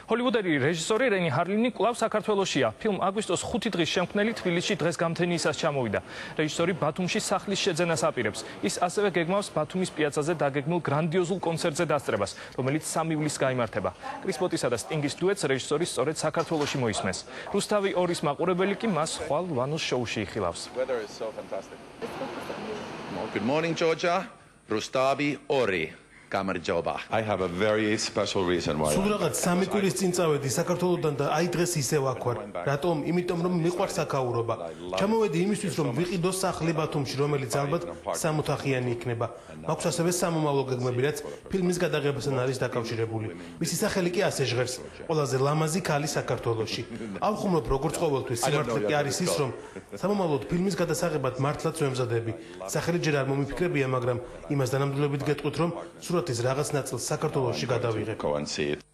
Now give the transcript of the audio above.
ჰოლივუდელი რეჟისორი რენი ჰარლინი კვლავ საქართველოშია. ფილმ აგვისტოს 5 დღის შემქმნელი თბილისში დღეს გამთენიისას ჩამოვიდა. რეჟისორი ბათუმში სახლის შეძენას აპირებს. ის ასევე გეგმავს ბათუმის პიაცაზე დაგეგმილ გრანდიოზულ კონცერტზე დასწრებას, რომელიც 3 ივლისს გაიმართება. კრის პოტისა და სტინგის დუეტს რეჟისორი სწორედ საქართველოში მოისმენს. რუსთავი 2-ის მაყურებელი კი მას ხვალ ვანოს შოუში იხილავს. Good morning, Georgia. Rustavi 2. I have a very special reason why. სულ რაღაც 3 კვირის წინ წავედი საქართველოსდან და აი დღეს ისევ აქ ვარ. რატომ? იმიტომ რომ მიყვარს აქაურობა. ჩამოვედი იმისთვის რომ ვიყიდო სახლი ბათუმში, რომელიც ალბათ 3 ოთახიანი იქნება. მაქვს ასევე სამომავლო გეგმები, რაც ფილმის გადაღებასთან არის დაკავშირებული. მისი სახელი კი ასე ჟღერს: ყველაზე ლამაზი ქალი საქართველოში. ავხუმრობ როგორც ყოველთვის, სიმართლე კი არის ის, რომ სამომავლოდ ფილმის გადასაღებად მართლაც ვემზადები. სახელი ჯერ არ მომიფიქრებია, მაგრამ იმას დანამდვილებით გეტყვით, რომ სურათის რაღაც ნაწილს საქართველოში გადავიღებ.